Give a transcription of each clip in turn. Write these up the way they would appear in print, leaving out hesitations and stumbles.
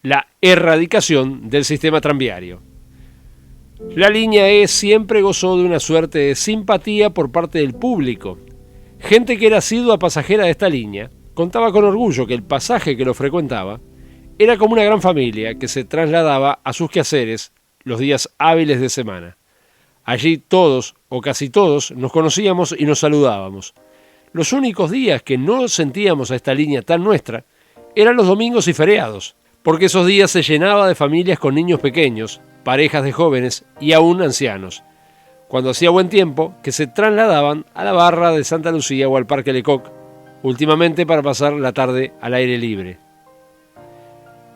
la erradicación del sistema tranviario. La línea E siempre gozó de una suerte de simpatía por parte del público. Gente que era asidua pasajera de esta línea contaba con orgullo que el pasaje que lo frecuentaba era como una gran familia que se trasladaba a sus quehaceres los días hábiles de semana. Allí todos, o casi todos, nos conocíamos y nos saludábamos. Los únicos días que no sentíamos a esta línea tan nuestra eran los domingos y feriados, porque esos días se llenaba de familias con niños pequeños, parejas de jóvenes y aún ancianos, cuando hacía buen tiempo, que se trasladaban a la barra de Santa Lucía o al Parque Lecoq, últimamente para pasar la tarde al aire libre.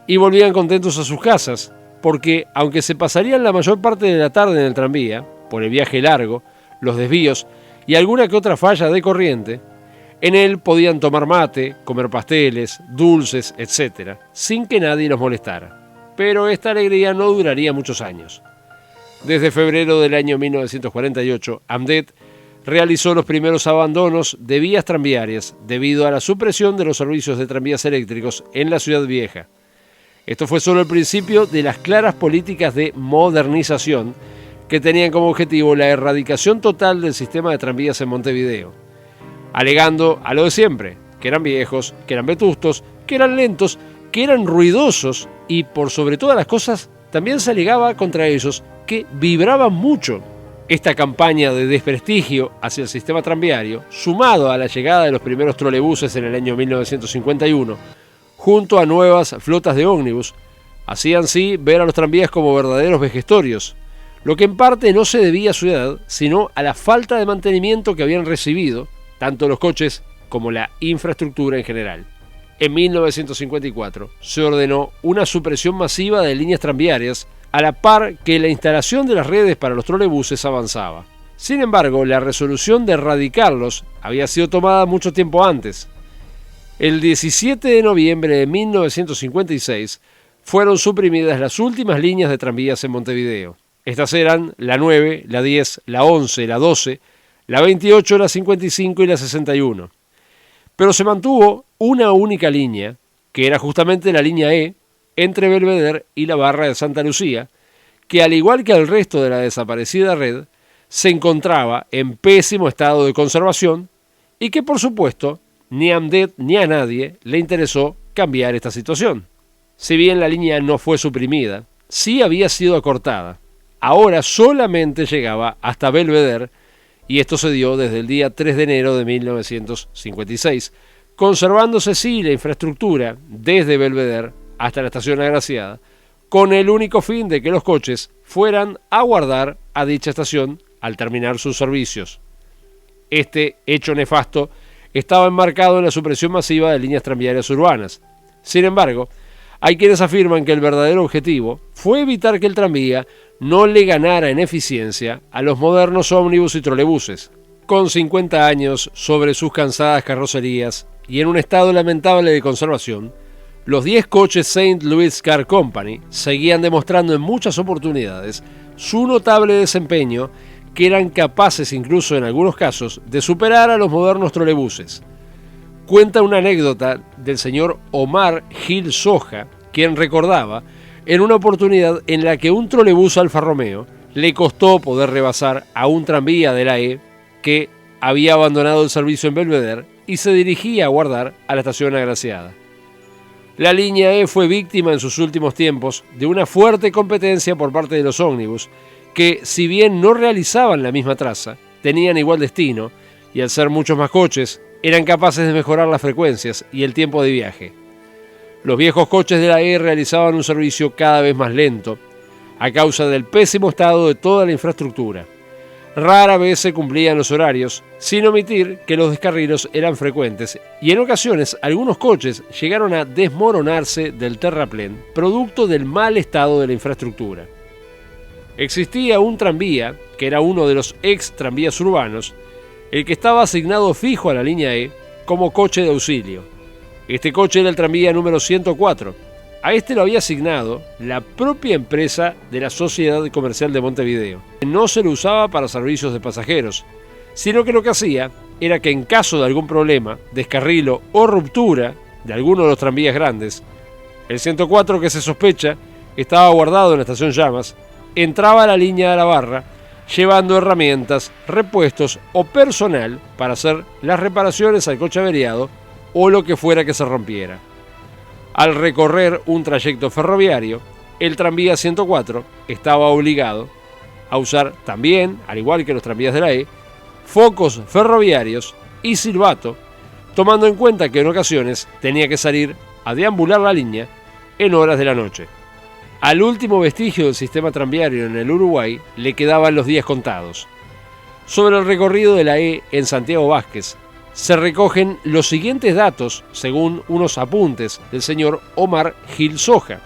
Y volvían contentos a sus casas, porque aunque se pasarían la mayor parte de la tarde en el tranvía, por el viaje largo, los desvíos y alguna que otra falla de corriente, en él podían tomar mate, comer pasteles, dulces, etc., sin que nadie los molestara. Pero esta alegría no duraría muchos años. Desde febrero del año 1948, AMDET realizó los primeros abandonos de vías tranviarias debido a la supresión de los servicios de tranvías eléctricos en la Ciudad Vieja. Esto fue solo el principio de las claras políticas de modernización que tenían como objetivo la erradicación total del sistema de tranvías en Montevideo, alegando a lo de siempre, que eran viejos, que eran vetustos, que eran lentos, que eran ruidosos y, por sobre todas las cosas, también se alegaba contra ellos que vibraban mucho. Esta campaña de desprestigio hacia el sistema tranviario, sumado a la llegada de los primeros trolebuses en el año 1951, junto a nuevas flotas de ómnibus, hacían sí ver a los tranvías como verdaderos vejestorios, lo que en parte no se debía a su edad, sino a la falta de mantenimiento que habían recibido tanto los coches como la infraestructura en general. En 1954 se ordenó una supresión masiva de líneas tranviarias a la par que la instalación de las redes para los trolebuses avanzaba. Sin embargo, la resolución de erradicarlos había sido tomada mucho tiempo antes. El 17 de noviembre de 1956 fueron suprimidas las últimas líneas de tranvías en Montevideo. Estas eran la 9, la 10, la 11, la 12, la 28, la 55 y la 61. Pero se mantuvo una única línea, que era justamente la línea E, entre Belvedere y la barra de Santa Lucía, que al igual que el resto de la desaparecida red, se encontraba en pésimo estado de conservación y que, por supuesto, ni a AMDET ni a nadie le interesó cambiar esta situación. Si bien la línea no fue suprimida, sí había sido acortada. Ahora solamente llegaba hasta Belvedere, y esto se dio desde el día 3 de enero de 1956, conservándose sí la infraestructura desde Belvedere hasta la estación Agraciada, con el único fin de que los coches fueran a guardar a dicha estación al terminar sus servicios. Este hecho nefasto estaba enmarcado en la supresión masiva de líneas tranviarias urbanas. Sin embargo, hay quienes afirman que el verdadero objetivo fue evitar que el tranvía no le ganara en eficiencia a los modernos ómnibus y trolebuses. Con 50 años sobre sus cansadas carrocerías y en un estado lamentable de conservación, los 10 coches St. Louis Car Company seguían demostrando en muchas oportunidades su notable desempeño, que eran capaces incluso en algunos casos de superar a los modernos trolebuses. Cuenta una anécdota del señor Omar Gil Soja, quien recordaba en una oportunidad en la que un trolebús Alfa Romeo le costó poder rebasar a un tranvía de la E que había abandonado el servicio en Belvedere y se dirigía a guardar a la estación Agraciada. La línea E fue víctima en sus últimos tiempos de una fuerte competencia por parte de los ómnibus, que si bien no realizaban la misma traza, tenían igual destino y al ser muchos más coches, eran capaces de mejorar las frecuencias y el tiempo de viaje. Los viejos coches de la E realizaban un servicio cada vez más lento, a causa del pésimo estado de toda la infraestructura. Rara vez se cumplían los horarios, sin omitir que los descarrilos eran frecuentes y en ocasiones algunos coches llegaron a desmoronarse del terraplén, producto del mal estado de la infraestructura. Existía un tranvía, que era uno de los ex tranvías urbanos, el que estaba asignado fijo a la línea E como coche de auxilio. Este coche era el tranvía número 104. A este lo había asignado la propia empresa de la Sociedad Comercial de Montevideo. No se lo usaba para servicios de pasajeros, sino que lo que hacía era que en caso de algún problema, descarrilo o ruptura de alguno de los tranvías grandes, El 104, que se sospecha estaba guardado en la estación Llamas, entraba a la línea de la barra llevando herramientas, repuestos o personal para hacer las reparaciones al coche averiado o lo que fuera que se rompiera. Al recorrer un trayecto ferroviario, el tranvía 104 estaba obligado a usar también, al igual que los tranvías de la E, focos ferroviarios y silbato, tomando en cuenta que en ocasiones tenía que salir a deambular la línea en horas de la noche. Al último vestigio del sistema tranviario en el Uruguay le quedaban los días contados. Sobre el recorrido de la E en Santiago Vázquez se recogen los siguientes datos según unos apuntes del señor Omar Gil Soja.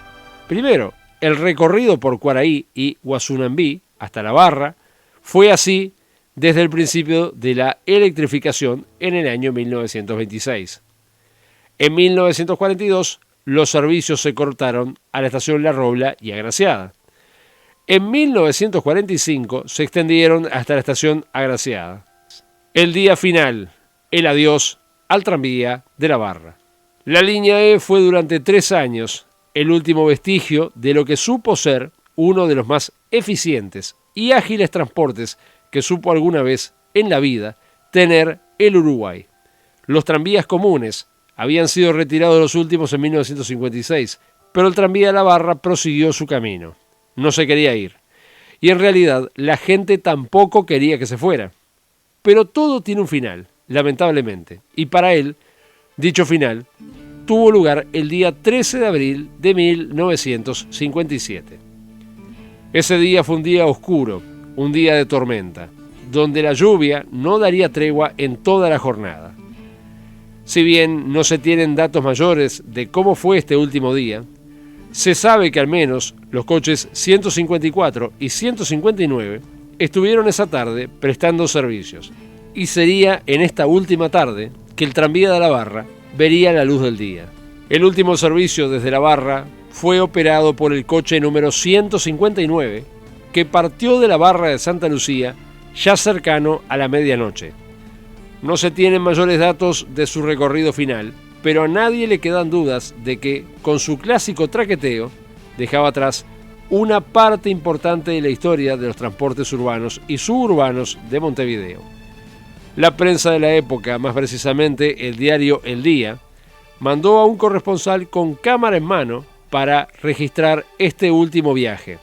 Primero, el recorrido por Cuaraí y Guazunambí hasta La Barra fue así desde el principio de la electrificación en el año 1926. En 1942, los servicios se cortaron a la estación La Robla y Agraciada. En 1945 se extendieron hasta la estación Agraciada. El día final, el adiós al tranvía de La Barra. La línea E fue durante 3 años el último vestigio de lo que supo ser uno de los más eficientes y ágiles transportes que supo alguna vez en la vida tener el Uruguay. Los tranvías comunes habían sido retirados los últimos en 1956, pero el tranvía de La Barra prosiguió su camino. No se quería ir. Y en realidad la gente tampoco quería que se fuera. Pero todo tiene un final, lamentablemente. Y para él, dicho final, tuvo lugar el día 13 de abril de 1957. Ese día fue un día oscuro, un día de tormenta, donde la lluvia no daría tregua en toda la jornada. Si bien no se tienen datos mayores de cómo fue este último día, se sabe que al menos los coches 154 y 159 estuvieron esa tarde prestando servicios, y sería en esta última tarde que el tranvía de La Barra vería la luz del día. El último servicio desde La Barra fue operado por el coche número 159, que partió de La Barra de Santa Lucía ya cercano a la medianoche. No se tienen mayores datos de su recorrido final, pero a nadie le quedan dudas de que, con su clásico traqueteo, dejaba atrás una parte importante de la historia de los transportes urbanos y suburbanos de Montevideo. La prensa de la época, más precisamente el diario El Día, mandó a un corresponsal con cámara en mano para registrar este último viaje.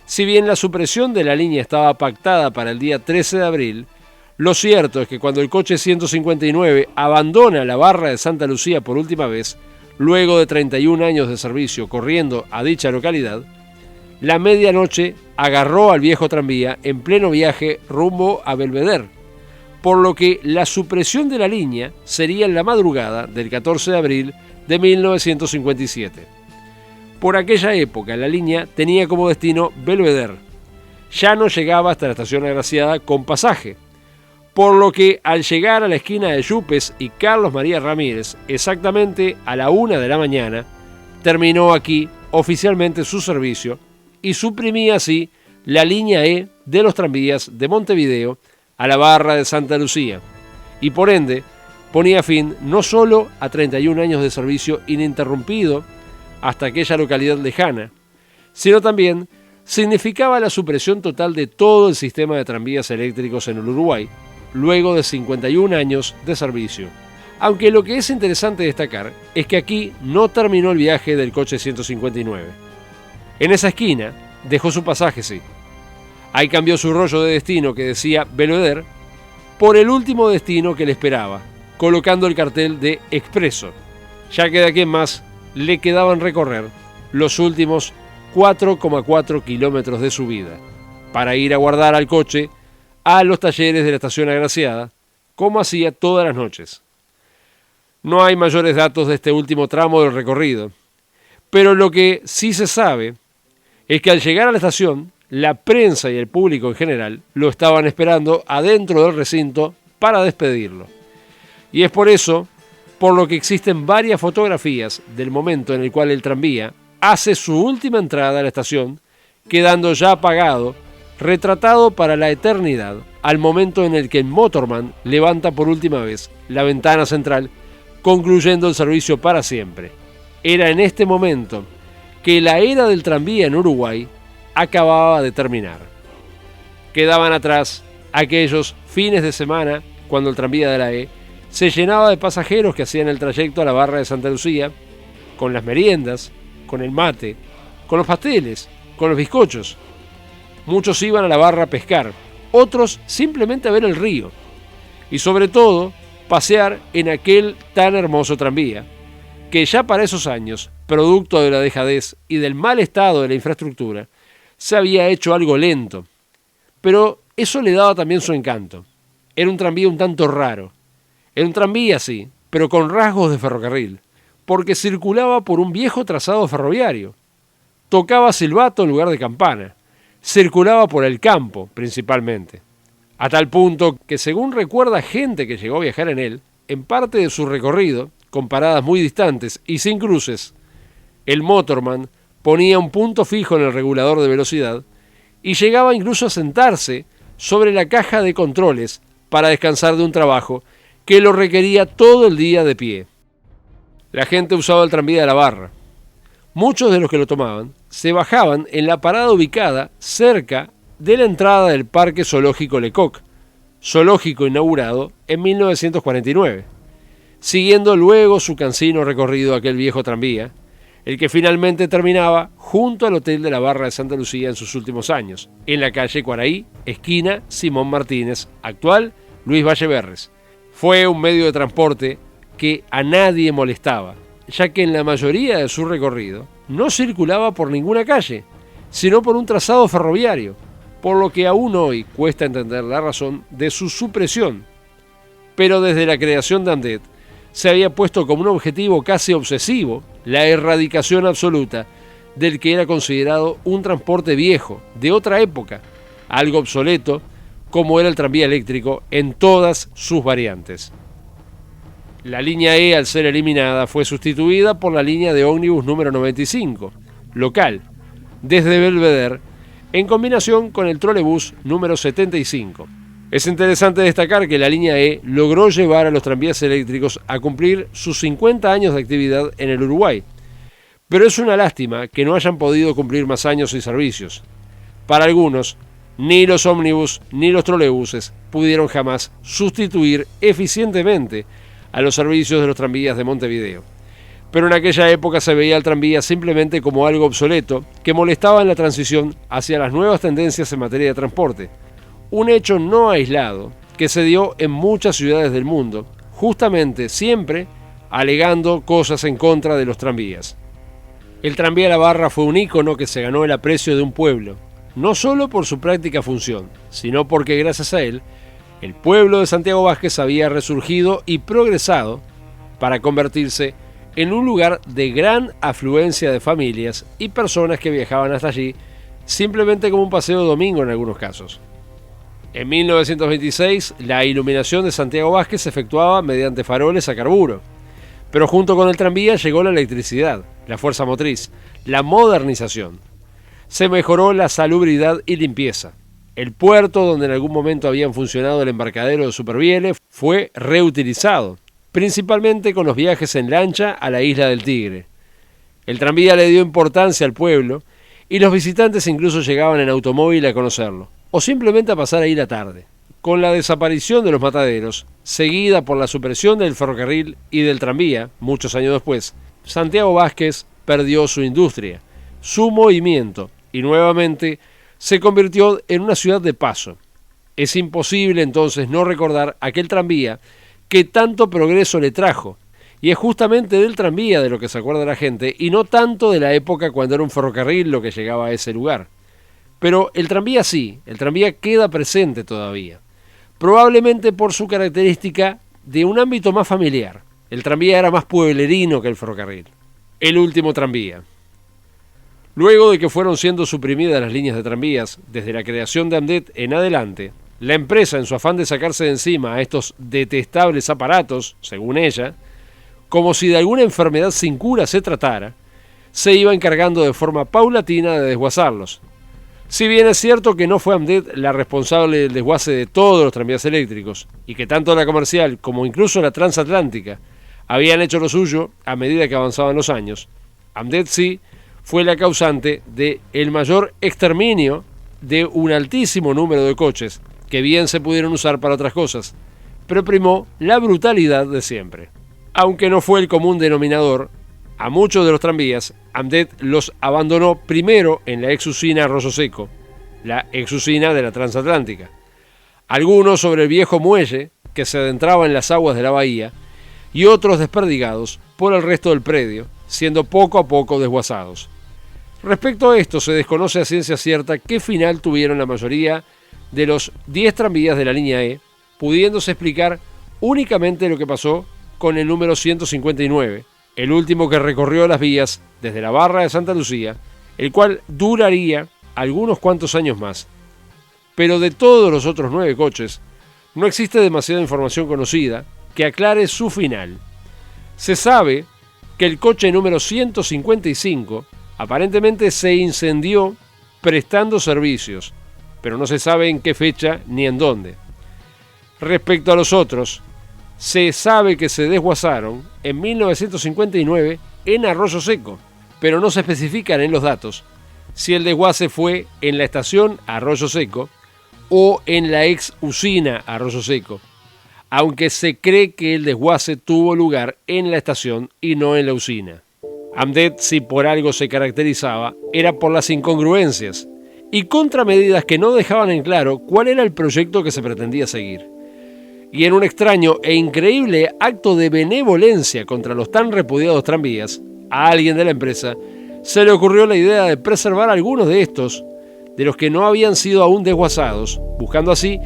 Si bien la supresión de la línea estaba pactada para el día 13 de abril, lo cierto es que cuando el coche 159 abandona La Barra de Santa Lucía por última vez, luego de 31 años de servicio corriendo a dicha localidad, la medianoche agarró al viejo tranvía en pleno viaje rumbo a Belvedere, por lo que la supresión de la línea sería en la madrugada del 14 de abril de 1957. Por aquella época la línea tenía como destino Belvedere. Ya no llegaba hasta la estación Agraciada con pasaje, por lo que al llegar a la esquina de Yupes y Carlos María Ramírez, exactamente a la 1 de la mañana, terminó aquí oficialmente su servicio y suprimía así la línea E de los tranvías de Montevideo a La Barra de Santa Lucía, y por ende ponía fin no solo a 31 años de servicio ininterrumpido hasta aquella localidad lejana, sino también significaba la supresión total de todo el sistema de tranvías eléctricos en el Uruguay, luego de 51 años de servicio. Aunque lo que es interesante destacar es que aquí no terminó el viaje del coche 159. En esa esquina dejó su pasaje, sí. Ahí cambió su rollo de destino que decía Belvedere por el último destino que le esperaba, colocando el cartel de Expreso, ya que de aquí en más le quedaban recorrer los últimos 4,4 kilómetros de su vida, para ir a guardar al coche a los talleres de la estación Agraciada, como hacía todas las noches. No hay mayores datos de este último tramo del recorrido, pero lo que sí se sabe es que al llegar a la estación, la prensa y el público en general lo estaban esperando adentro del recinto para despedirlo. Y es por eso por lo que existen varias fotografías del momento en el cual el tranvía hace su última entrada a la estación, quedando ya apagado, retratado para la eternidad, al momento en el que el motorman levanta por última vez la ventana central, concluyendo el servicio para siempre. Era en este momento que la era del tranvía en Uruguay acababa de terminar. Quedaban atrás aquellos fines de semana cuando el tranvía de la E se llenaba de pasajeros que hacían el trayecto a la barra de Santa Lucía, con las meriendas, con el mate, con los pasteles, con los bizcochos. Muchos iban a la barra a pescar, otros simplemente a ver el río. Y sobre todo, pasear en aquel tan hermoso tranvía, que ya para esos años, producto de la dejadez y del mal estado de la infraestructura, se había hecho algo lento. Pero eso le daba también su encanto. Era un tranvía un tanto raro. Era un tranvía, sí, pero con rasgos de ferrocarril, porque circulaba por un viejo trazado ferroviario. Tocaba silbato en lugar de campana. Circulaba por el campo, principalmente. A tal punto que, según recuerda gente que llegó a viajar en él, en parte de su recorrido, con paradas muy distantes y sin cruces, el motorman ponía un punto fijo en el regulador de velocidad y llegaba incluso a sentarse sobre la caja de controles para descansar de un trabajo que lo requería todo el día de pie. La gente usaba el tranvía de la barra. Muchos de los que lo tomaban se bajaban en la parada ubicada cerca de la entrada del Parque Zoológico Lecoq, zoológico inaugurado en 1949, siguiendo luego su cansino recorrido aquel viejo tranvía, el que finalmente terminaba junto al Hotel de la Barra de Santa Lucía en sus últimos años, en la calle Cuaraí, esquina Simón Martínez, actual Luis Valleverres. Fue un medio de transporte que a nadie molestaba, ya que en la mayoría de su recorrido no circulaba por ninguna calle, sino por un trazado ferroviario, por lo que aún hoy cuesta entender la razón de su supresión. Pero desde la creación de ANDET se había puesto como un objetivo casi obsesivo la erradicación absoluta del que era considerado un transporte viejo, de otra época, algo obsoleto, como era el tranvía eléctrico en todas sus variantes. La línea E, al ser eliminada, fue sustituida por la línea de ómnibus número 95, local, desde Belvedere, en combinación con el trolebús número 75. Es interesante destacar que la línea E logró llevar a los tranvías eléctricos a cumplir sus 50 años de actividad en el Uruguay, pero es una lástima que no hayan podido cumplir más años y servicios. Para algunos, ni los ómnibus ni los trolebuses pudieron jamás sustituir eficientemente a los servicios de los tranvías de Montevideo. Pero en aquella época se veía al tranvía simplemente como algo obsoleto que molestaba en la transición hacia las nuevas tendencias en materia de transporte. Un hecho no aislado que se dio en muchas ciudades del mundo, justamente siempre alegando cosas en contra de los tranvías. El tranvía de la barra fue un ícono que se ganó el aprecio de un pueblo, no solo por su práctica función, sino porque gracias a él, el pueblo de Santiago Vázquez había resurgido y progresado para convertirse en un lugar de gran afluencia de familias y personas que viajaban hasta allí simplemente como un paseo de domingo en algunos casos. En 1926, la iluminación de Santiago Vázquez se efectuaba mediante faroles a carburo, pero junto con el tranvía llegó la electricidad, la fuerza motriz, la modernización. Se mejoró la salubridad y limpieza. El puerto donde en algún momento habían funcionado el embarcadero de Supervielle fue reutilizado, principalmente con los viajes en lancha a la isla del Tigre. El tranvía le dio importancia al pueblo y los visitantes incluso llegaban en automóvil a conocerlo, o simplemente a pasar ahí la tarde. Con la desaparición de los mataderos, seguida por la supresión del ferrocarril y del tranvía, muchos años después, Santiago Vázquez perdió su industria, su movimiento, y nuevamente se convirtió en una ciudad de paso. Es imposible entonces no recordar aquel tranvía que tanto progreso le trajo, y es justamente del tranvía de lo que se acuerda la gente, y no tanto de la época cuando era un ferrocarril lo que llegaba a ese lugar. Pero el tranvía sí, el tranvía queda presente todavía, probablemente por su característica de un ámbito más familiar. El tranvía era más pueblerino que el ferrocarril. El último tranvía. Luego de que fueron siendo suprimidas las líneas de tranvías, desde la creación de ANDET en adelante, la empresa, en su afán de sacarse de encima a estos detestables aparatos, según ella, como si de alguna enfermedad sin cura se tratara, se iba encargando de forma paulatina de desguazarlos. Si bien es cierto que no fue ANDET la responsable del desguace de todos los tranvías eléctricos, y que tanto la comercial como incluso la transatlántica habían hecho lo suyo a medida que avanzaban los años. Amdet-Zi fue la causante de el mayor exterminio de un altísimo número de coches que bien se pudieron usar para otras cosas, pero primó la brutalidad de siempre. Aunque no fue el común denominador, a muchos de los tranvías, Amdet los abandonó primero en la ex-usina Arroyo Seco, la ex-usina de la Transatlántica. Algunos sobre el viejo muelle que se adentraba en las aguas de la bahía y otros desperdigados por el resto del predio, siendo poco a poco desguazados. Respecto a esto, se desconoce a ciencia cierta qué final tuvieron la mayoría de los 10 tranvías de la línea E, pudiéndose explicar únicamente lo que pasó con el número 159, el último que recorrió las vías desde la Barra de Santa Lucía, el cual duraría algunos cuantos años más. Pero de todos los otros 9 coches, no existe demasiada información conocida que aclare su final. Se sabe que el coche número 155 aparentemente se incendió prestando servicios, pero no se sabe en qué fecha ni en dónde. Respecto a los otros, se sabe que se desguazaron en 1959 en Arroyo Seco, pero no se especifican en los datos si el desguace fue en la estación Arroyo Seco o en la ex usina Arroyo Seco, aunque se cree que el desguace tuvo lugar en la estación y no en la usina. Amdet, si por algo se caracterizaba, era por las incongruencias y contramedidas que no dejaban en claro cuál era el proyecto que se pretendía seguir. Y en un extraño e increíble acto de benevolencia contra los tan repudiados tranvías, a alguien de la empresa se le ocurrió la idea de preservar algunos de estos, de los que no habían sido aún desguazados, buscando así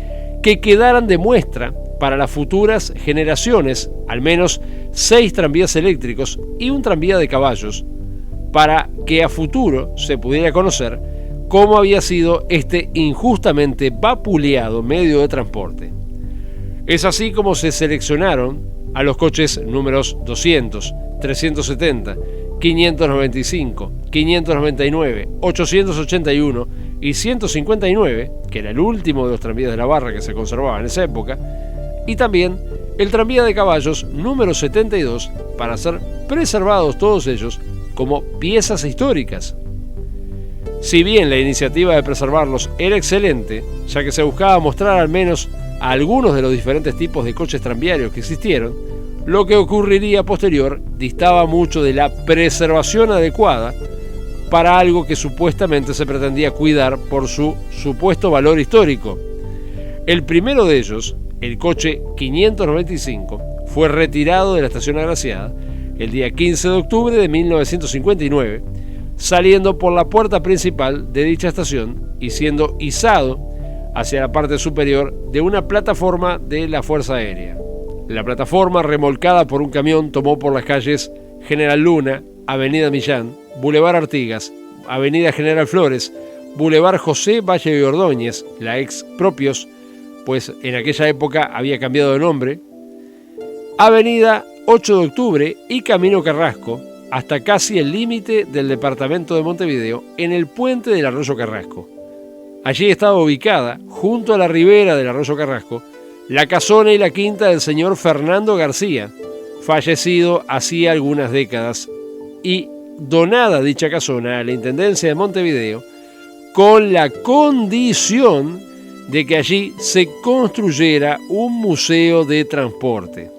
que quedaran de muestra para las futuras generaciones al menos 6 tranvías eléctricos y un tranvía de caballos, para que a futuro se pudiera conocer cómo había sido este injustamente vapuleado medio de transporte. Es así como se seleccionaron a los coches números 200, 370, 595, 599, 881 y 159, que era el último de los tranvías de la Barra que se conservaba en esa época, y también el tranvía de caballos número 72 para ser preservados todos ellos como piezas históricas. Si bien la iniciativa de preservarlos era excelente, ya que se buscaba mostrar al menos a algunos de los diferentes tipos de coches tranviarios que existieron, lo que ocurriría posterior distaba mucho de la preservación adecuada para algo que supuestamente se pretendía cuidar por su supuesto valor histórico. El primero de ellos, el coche 595, fue retirado de la estación agraciada el día 15 de octubre de 1959, saliendo por la puerta principal de dicha estación y siendo izado hacia la parte superior de una plataforma de la Fuerza Aérea. La plataforma, remolcada por un camión, tomó por las calles General Luna, Avenida Millán, Boulevard Artigas, Avenida General Flores, Boulevard José Valle de Ordóñez, la ex Propios, pues en aquella época había cambiado de nombre, Avenida 8 de Octubre y Camino Carrasco, hasta casi el límite del departamento de Montevideo, en el puente del Arroyo Carrasco. Allí estaba ubicada, junto a la ribera del Arroyo Carrasco, la casona y la quinta del señor Fernando García, fallecido hacía algunas décadas, y donada dicha casona a la Intendencia de Montevideo con la condición de que allí se construyera un museo de transporte.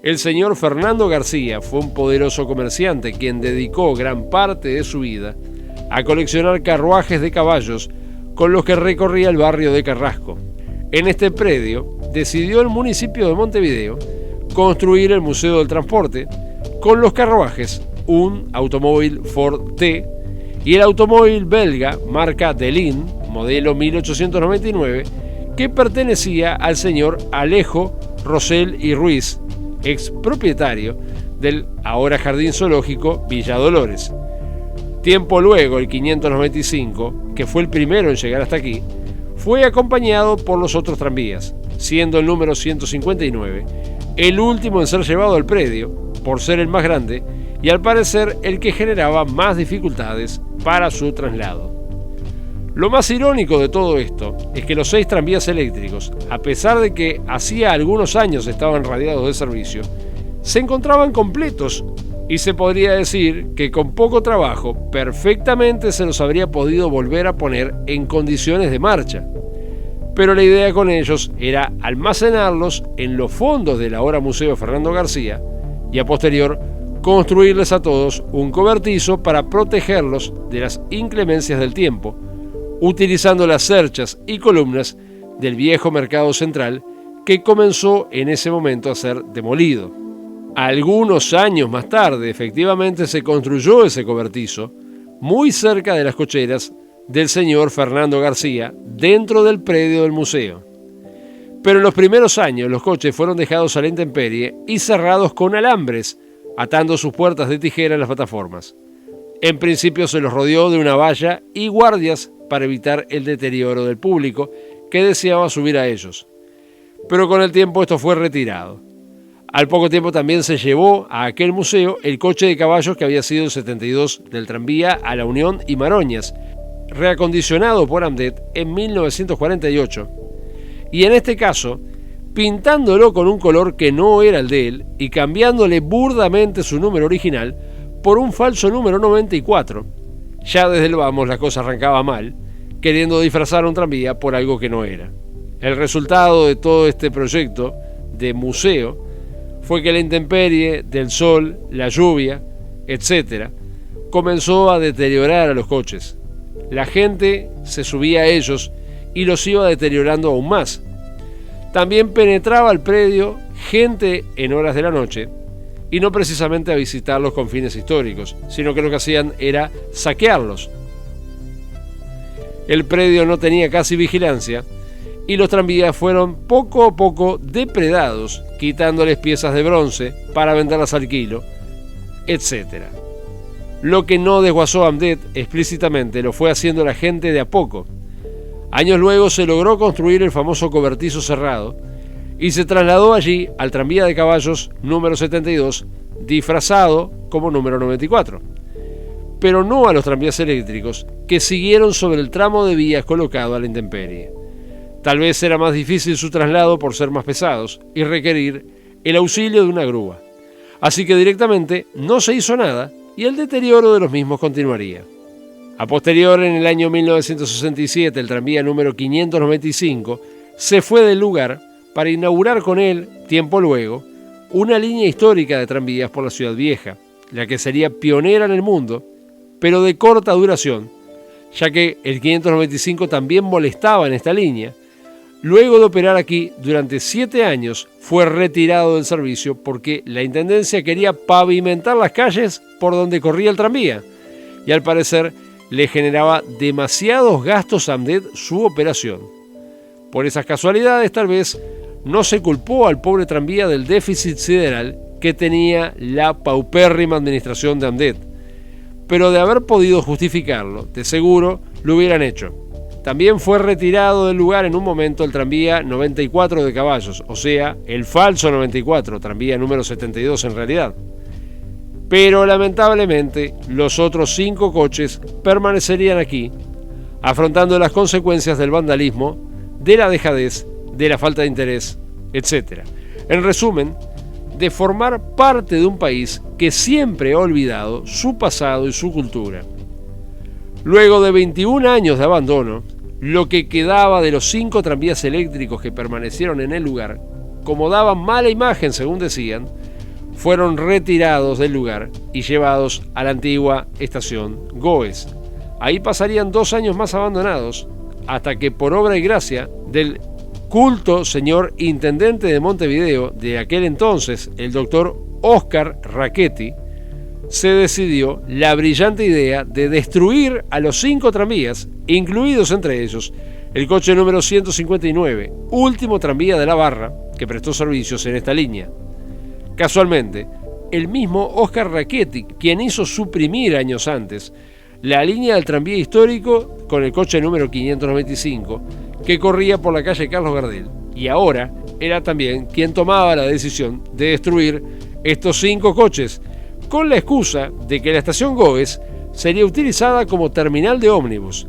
El señor Fernando García fue un poderoso comerciante quien dedicó gran parte de su vida a coleccionar carruajes de caballos con los que recorría el barrio de Carrasco. En este predio decidió el municipio de Montevideo construir el Museo del Transporte con los carruajes, un automóvil Ford T y el automóvil belga marca Delin, modelo 1899, que pertenecía al señor Alejo Rosell y Ruiz, ex propietario del ahora Jardín Zoológico Villa Dolores. Tiempo luego, el 595, que fue el primero en llegar hasta aquí, fue acompañado por los otros tranvías, siendo el número 159 el último en ser llevado al predio, por ser el más grande y al parecer el que generaba más dificultades para su traslado. Lo más irónico de todo esto es que los 6 tranvías eléctricos, a pesar de que hacía algunos años estaban radiados de servicio, se encontraban completos y se podría decir que con poco trabajo perfectamente se los habría podido volver a poner en condiciones de marcha. Pero la idea con ellos era almacenarlos en los fondos del ahora Museo Fernando García y a posterior construirles a todos un cobertizo para protegerlos de las inclemencias del tiempo, utilizando las cerchas y columnas del viejo mercado central que comenzó en ese momento a ser demolido. Algunos años más tarde, efectivamente, se construyó ese cobertizo muy cerca de las cocheras del señor Fernando García, dentro del predio del museo. Pero en los primeros años los coches fueron dejados a la intemperie y cerrados con alambres, atando sus puertas de tijera en las plataformas. En principio se los rodeó de una valla y guardias para evitar el deterioro del público que deseaba subir a ellos. Pero con el tiempo esto fue retirado. Al poco tiempo también se llevó a aquel museo el coche de caballos que había sido el 72 del tranvía a La Unión y Maroñas, reacondicionado por AMDET en 1948, y en este caso, pintándolo con un color que no era el de él y cambiándole burdamente su número original por un falso número 94. Ya desde el vamos la cosa arrancaba mal, queriendo disfrazar un tranvía por algo que no era. El resultado de todo este proyecto de museo fue que la intemperie del sol, la lluvia, etc., comenzó a deteriorar a los coches. La gente se subía a ellos y los iba deteriorando aún más. También penetraba al predio gente en horas de la noche, y no precisamente a visitarlos con fines históricos, sino que lo que hacían era saquearlos. El predio no tenía casi vigilancia y los tranvías fueron poco a poco depredados, quitándoles piezas de bronce para venderlas al kilo, etc. Lo que no desguazó AMDET explícitamente lo fue haciendo la gente de a poco. Años luego se logró construir el famoso cobertizo cerrado y se trasladó allí al tranvía de caballos número 72, disfrazado como número 94. Pero no a los tranvías eléctricos, que siguieron sobre el tramo de vías colocado a la intemperie. Tal vez era más difícil su traslado por ser más pesados y requerir el auxilio de una grúa. Así que directamente no se hizo nada y el deterioro de los mismos continuaría. A posterior, en el año 1967, el tranvía número 595 se fue del lugar para inaugurar con él, tiempo luego, una línea histórica de tranvías por la Ciudad Vieja, la que sería pionera en el mundo, pero de corta duración, ya que el 595 también molestaba en esta línea. Luego de operar aquí durante 7 años, fue retirado del servicio porque la Intendencia quería pavimentar las calles por donde corría el tranvía, y al parecer le generaba demasiados gastos a AMDET su operación. Por esas casualidades, tal vez, no se culpó al pobre tranvía del déficit sideral que tenía la paupérrima administración de AMDET, pero de haber podido justificarlo, de seguro lo hubieran hecho. También fue retirado del lugar en un momento el tranvía 94 de caballos, o sea, el falso 94, tranvía número 72 en realidad. Pero lamentablemente los otros 5 coches permanecerían aquí, afrontando las consecuencias del vandalismo, de la dejadez, de la falta de interés, etc. En resumen, de formar parte de un país que siempre ha olvidado su pasado y su cultura. Luego de 21 años de abandono, lo que quedaba de los 5 tranvías eléctricos que permanecieron en el lugar, como daban mala imagen según decían, fueron retirados del lugar y llevados a la antigua estación Goes. Ahí pasarían 2 años más abandonados, hasta que por obra y gracia del culto señor intendente de Montevideo de aquel entonces, el doctor Oscar Rachetti, se decidió la brillante idea de destruir a los 5 tranvías, incluidos entre ellos el coche número 159, último tranvía de la Barra que prestó servicios en esta línea. Casualmente, el mismo Oscar Rachetti, quien hizo suprimir años antes la línea del tranvía histórico con el coche número 595 que corría por la calle Carlos Gardel, y ahora era también quien tomaba la decisión de destruir estos 5 coches con la excusa de que la estación Goes sería utilizada como terminal de ómnibus.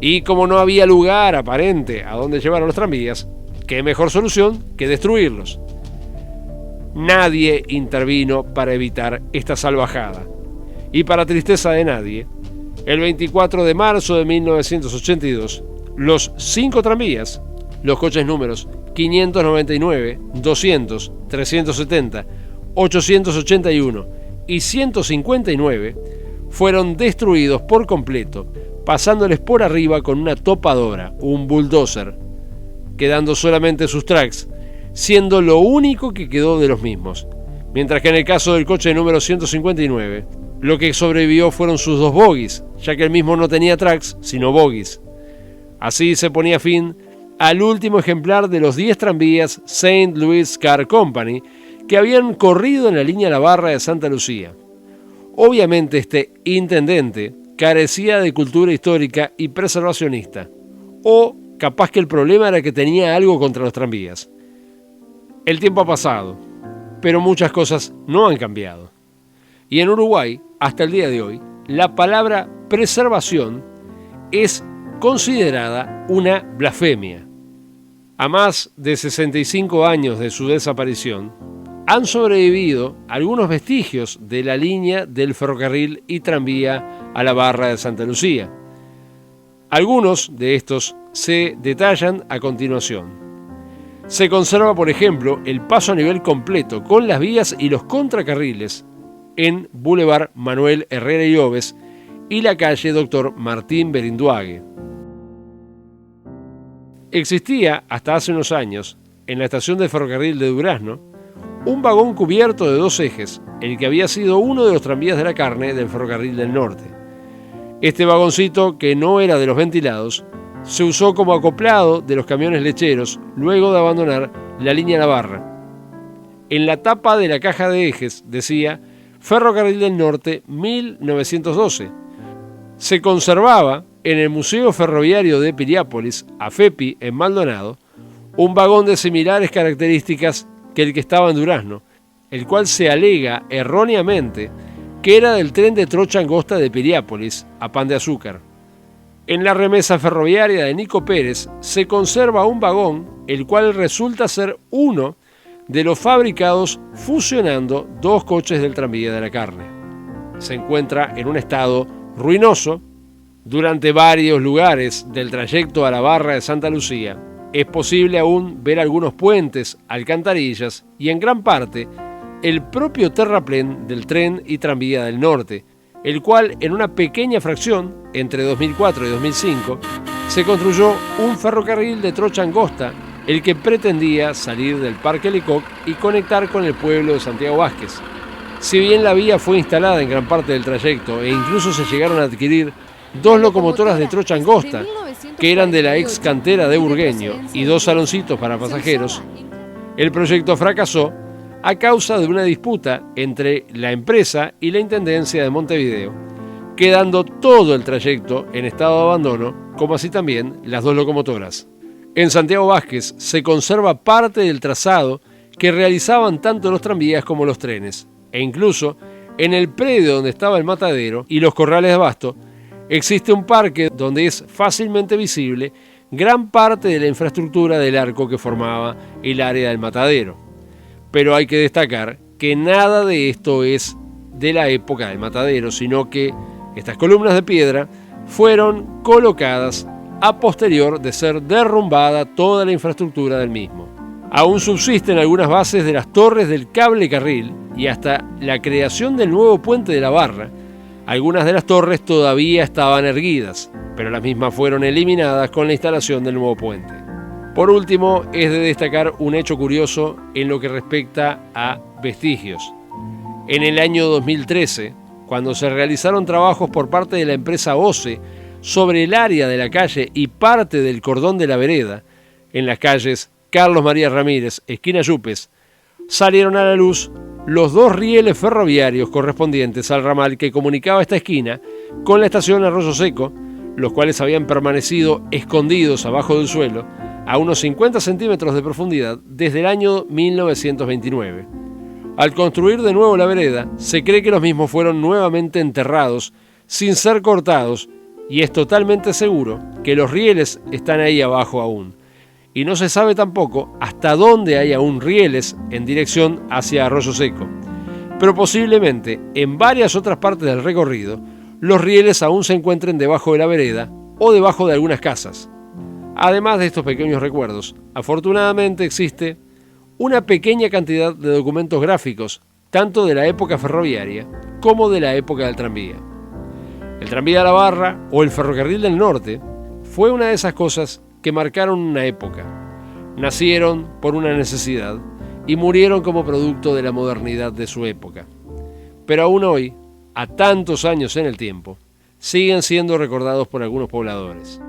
Y como no había lugar aparente a donde llevar a los tranvías, qué mejor solución que destruirlos. Nadie intervino para evitar esta salvajada. Y para tristeza de nadie, el 24 de marzo de 1982, los 5 tranvías, los coches números 599, 200, 370, 881 y 159, fueron destruidos por completo, pasándoles por arriba con una topadora, un bulldozer, quedando solamente sus tracks, siendo lo único que quedó de los mismos. Mientras que en el caso del coche número 159, lo que sobrevivió fueron sus 2 bogies, ya que el mismo no tenía tracks, sino bogies. Así se ponía fin al último ejemplar de los 10 tranvías St. Louis Car Company que habían corrido en la línea La Barra de Santa Lucía. Obviamente este intendente carecía de cultura histórica y preservacionista, o capaz que el problema era que tenía algo contra los tranvías. El tiempo ha pasado, pero muchas cosas no han cambiado. Y en Uruguay, hasta el día de hoy, la palabra preservación es considerada una blasfemia. A más de 65 años de su desaparición, han sobrevivido algunos vestigios de la línea del ferrocarril y tranvía a la Barra de Santa Lucía. Algunos de estos se detallan a continuación. Se conserva, por ejemplo, el paso a nivel completo con las vías y los contracarriles en Boulevard Manuel Herrera y Oves y la calle Dr. Martín Berinduague. Existía, hasta hace unos años, en la estación de ferrocarril de Durazno, un vagón cubierto de 2 ejes, el que había sido uno de los tranvías de la carne del ferrocarril del norte. Este vagoncito, que no era de los ventilados, se usó como acoplado de los camiones lecheros luego de abandonar la línea La Barra. En la tapa de la caja de ejes decía Ferrocarril del Norte 1912. Se conservaba en el Museo Ferroviario de Piriápolis, AFEPI, en Maldonado, un vagón de similares características que el que estaba en Durazno, el cual se alega erróneamente que era del tren de trocha angosta de Piriápolis a Pan de Azúcar. En la remesa ferroviaria de Nico Pérez se conserva un vagón, el cual resulta ser uno de los fabricados fusionando 2 coches del tranvía de la carne. Se encuentra en un estado ruinoso. Durante varios lugares del trayecto a la Barra de Santa Lucía es posible aún ver algunos puentes, alcantarillas y en gran parte el propio terraplén del tren y tranvía del norte, el cual en una pequeña fracción, entre 2004 y 2005, se construyó un ferrocarril de trocha angosta, el que pretendía salir del Parque Lecoq y conectar con el pueblo de Santiago Vázquez. Si bien la vía fue instalada en gran parte del trayecto e incluso se llegaron a adquirir 2 locomotoras de trocha angosta, que eran de la ex cantera de Burgueño, y 2 saloncitos para pasajeros, el proyecto fracasó a causa de una disputa entre la empresa y la Intendencia de Montevideo, quedando todo el trayecto en estado de abandono, como así también las 2 locomotoras. En Santiago Vázquez se conserva parte del trazado que realizaban tanto los tranvías como los trenes, e incluso en el predio donde estaba el matadero y los corrales de abasto, existe un parque donde es fácilmente visible gran parte de la infraestructura del arco que formaba el área del matadero. Pero hay que destacar que nada de esto es de la época del matadero, sino que estas columnas de piedra fueron colocadas a posterior de ser derrumbada toda la infraestructura del mismo. Aún subsisten algunas bases de las torres del cable carril y hasta la creación del nuevo puente de la Barra. Algunas de las torres todavía estaban erguidas, pero las mismas fueron eliminadas con la instalación del nuevo puente. Por último, es de destacar un hecho curioso en lo que respecta a vestigios. En el año 2013, cuando se realizaron trabajos por parte de la empresa OCE sobre el área de la calle y parte del cordón de la vereda, en las calles Carlos María Ramírez, esquina Yupes, salieron a la luz los 2 rieles ferroviarios correspondientes al ramal que comunicaba esta esquina con la estación Arroyo Seco, los cuales habían permanecido escondidos abajo del suelo a unos 50 centímetros de profundidad desde el año 1929. Al construir de nuevo la vereda, se cree que los mismos fueron nuevamente enterrados sin ser cortados, y es totalmente seguro que los rieles están ahí abajo aún. y no se sabe tampoco hasta dónde hay aún rieles en dirección hacia Arroyo Seco. Pero posiblemente en varias otras partes del recorrido los rieles aún se encuentren debajo de la vereda o debajo de algunas casas. Además de estos pequeños recuerdos, afortunadamente existe una pequeña cantidad de documentos gráficos, tanto de la época ferroviaria como de la época del tranvía. El tranvía de la Barra o el ferrocarril del norte fue una de esas cosas que marcaron una época. Nacieron por una necesidad y murieron como producto de la modernidad de su época. Pero aún hoy, a tantos años en el tiempo, siguen siendo recordados por algunos pobladores.